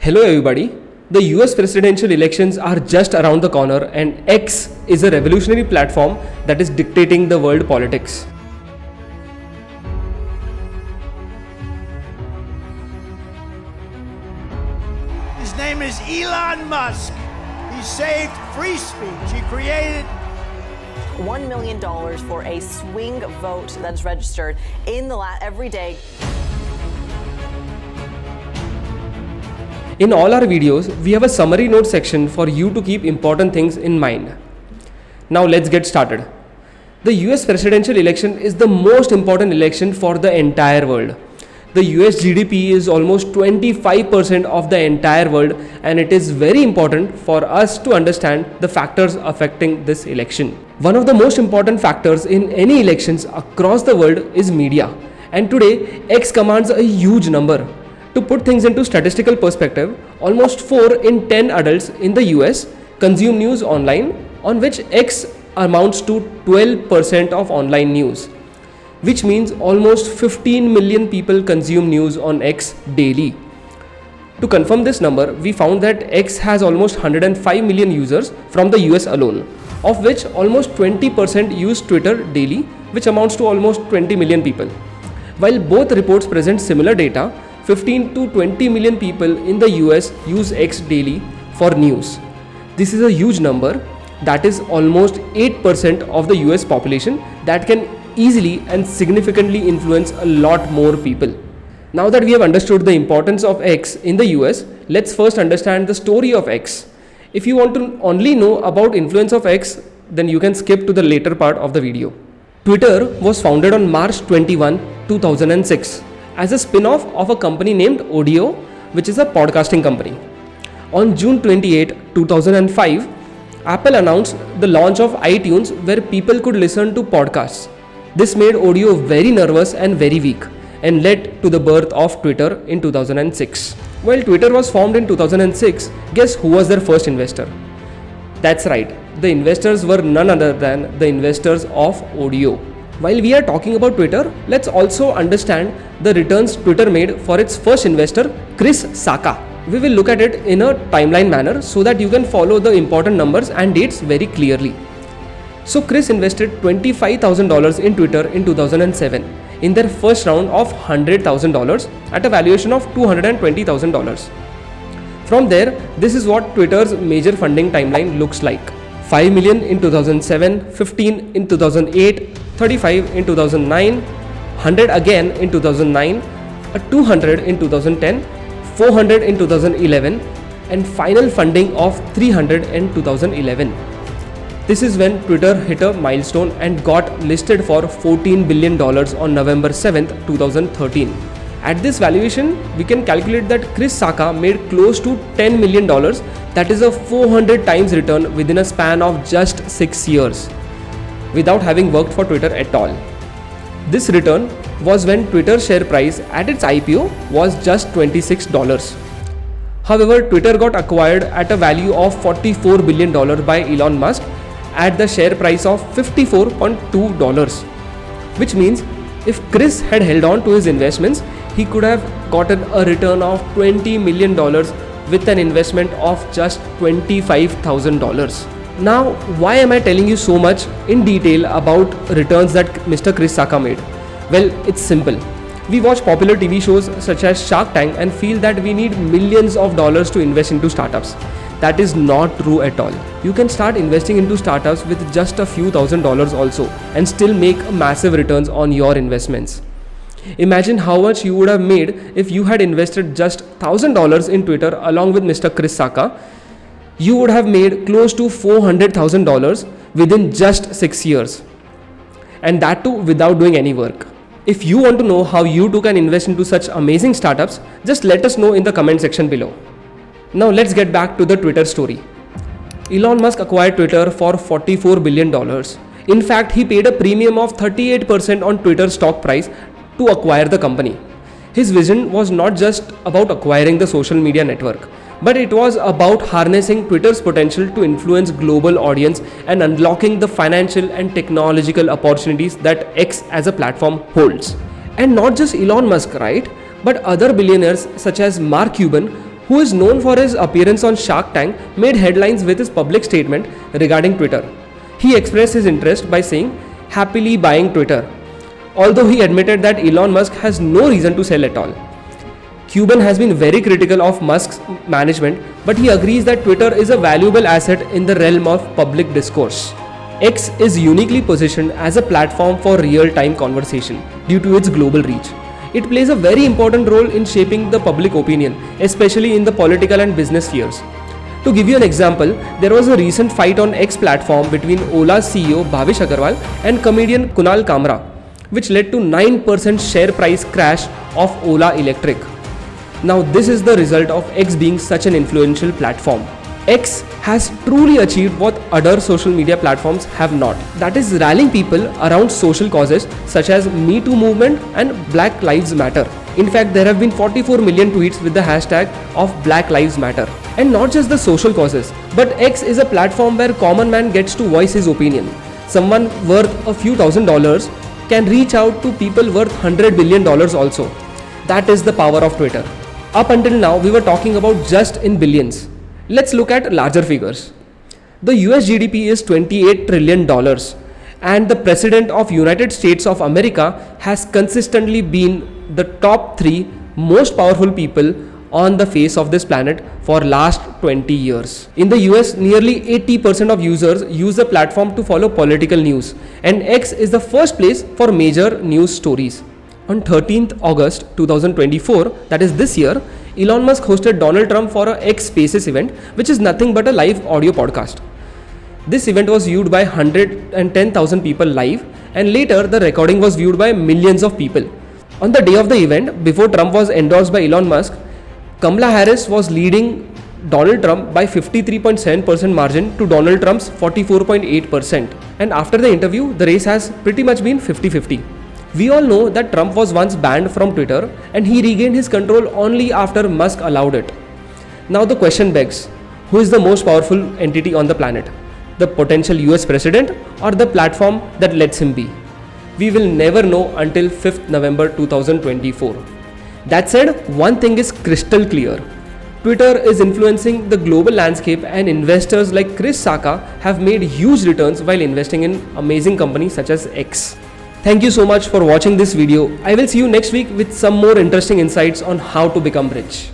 Hello everybody. The US presidential elections are just around the corner and X is a revolutionary platform that is dictating the world politics. His name is Elon Musk. He saved free speech. He created $1 million for a swing vote that is registered in every day. In all our videos, we have a summary note section for you to keep important things in mind. Now let's get started. The US presidential election is the most important election for the entire world. The US GDP is almost 25% of the entire world, and it is very important for us to understand the factors affecting this election. One of the most important factors in any elections across the world is media, and today X commands a huge number. To put things into statistical perspective, almost 4 in 10 adults in the US consume news online, on which X amounts to 12% of online news, which means almost 15 million people consume news on X daily. To confirm this number, we found that X has almost 105 million users from the US alone, of which almost 20% use Twitter daily, which amounts to almost 20 million people. While both reports present similar data, 15 to 20 million people in the US use X daily for news. This is a huge number, that is almost 8% of the US population that can easily and significantly influence a lot more people. Now that we have understood the importance of X in the US, let's first understand the story of X. If you want to only know about influence of X, then you can skip to the later part of the video. Twitter was founded on March 21, 2006. as a spin-off of a company named Odeo, which is a podcasting company. On June 28, 2005, Apple announced the launch of iTunes, where people could listen to podcasts. This made Odeo very nervous and very weak and led to the birth of Twitter in 2006. While Twitter was formed in 2006, guess who was their first investor? That's right, the investors were none other than the investors of Odeo. While we are talking about Twitter, let's also understand the returns Twitter made for its first investor, Chris Sacca. We will look at it in a timeline manner so that you can follow the important numbers and dates very clearly. So Chris invested $25,000 in Twitter in 2007 in their first round of $100,000 at a valuation of $220,000. From there, this is what Twitter's major funding timeline looks like. 5 million in 2007, 15 in 2008, 35 in 2009, 100 again in 2009, 200 in 2010, 400 in 2011, and final funding of 300 in 2011. This is when Twitter hit a milestone and got listed for $14 billion on November 7th, 2013. At this valuation, we can calculate that Chris Sacca made close to $10 million, that is a 400 times return within a span of just 6 years, without having worked for Twitter at all. This return was when Twitter's share price at its IPO was just $26. However, Twitter got acquired at a value of $44 billion by Elon Musk at the share price of $54.2, which means if Chris had held on to his investments, he could have gotten a return of $20 million with an investment of just $25,000. Now, why am I telling you so much in detail about returns that Mr. Chris Sacca made? Well, it's simple. We watch popular TV shows such as Shark Tank and feel that we need millions of dollars to invest into startups. That is not true at all. You can start investing into startups with just a few $1,000s also and still make massive returns on your investments. Imagine how much you would have made if you had invested just $1,000 in Twitter along with Mr. Chris Sacca. You would have made close to $400,000 within just 6 years, and that too without doing any work. If you want to know how you too can invest into such amazing startups, just let us know in the comment section below. Now let's get back to the Twitter story. Elon Musk acquired Twitter for $44 billion. In fact, he paid a premium of 38% on Twitter's stock price to acquire the company. His vision was not just about acquiring the social media network, but it was about harnessing Twitter's potential to influence global audience and unlocking the financial and technological opportunities that X as a platform holds. And not just Elon Musk, right? But other billionaires such as Mark Cuban, who is known for his appearance on Shark Tank, made headlines with his public statement regarding Twitter. He expressed his interest by saying, "Happily buying Twitter," although he admitted that Elon Musk has no reason to sell at all. Cuban has been very critical of Musk's management, but he agrees that Twitter is a valuable asset in the realm of public discourse. X is uniquely positioned as a platform for real-time conversation due to its global reach. It plays a very important role in shaping the public opinion, especially in the political and business spheres. To give you an example, there was a recent fight on X platform between Ola's CEO Bhavish Aggarwal and comedian Kunal Kamra, which led to 9% share price crash of Ola Electric. Now this is the result of X being such an influential platform. X has truly achieved what other social media platforms have not. That is rallying people around social causes such as Me Too movement and Black Lives Matter. In fact, there have been 44 million tweets with the hashtag of Black Lives Matter. And not just the social causes, but X is a platform where common man gets to voice his opinion. Someone worth a few $1,000s can reach out to people worth $100 billion also. That is the power of Twitter. Up until now, we were talking about just in billions. Let's look at larger figures. The US GDP is $28 trillion and the President of United States of America has consistently been the top 3 most powerful people on the face of this planet for last 20 years. In the US, nearly 80% of users use the platform to follow political news, and X is the first place for major news stories. On 13th August 2024, that is this year, Elon Musk hosted Donald Trump for a X Spaces event, which is nothing but a live audio podcast. This event was viewed by 110,000 people live, and later the recording was viewed by millions of people. On the day of the event, before Trump was endorsed by Elon Musk, Kamala Harris was leading Donald Trump by 53.7% margin to Donald Trump's 44.8%. And after the interview, the race has pretty much been 50-50. We all know that Trump was once banned from Twitter and he regained his control only after Musk allowed it. Now the question begs, who is the most powerful entity on the planet? The potential US president or the platform that lets him be? We will never know until 5th November 2024. That said, one thing is crystal clear. Twitter is influencing the global landscape and investors like Chris Sacca have made huge returns while investing in amazing companies such as X. Thank you so much for watching this video. I will see you next week with some more interesting insights on how to become rich.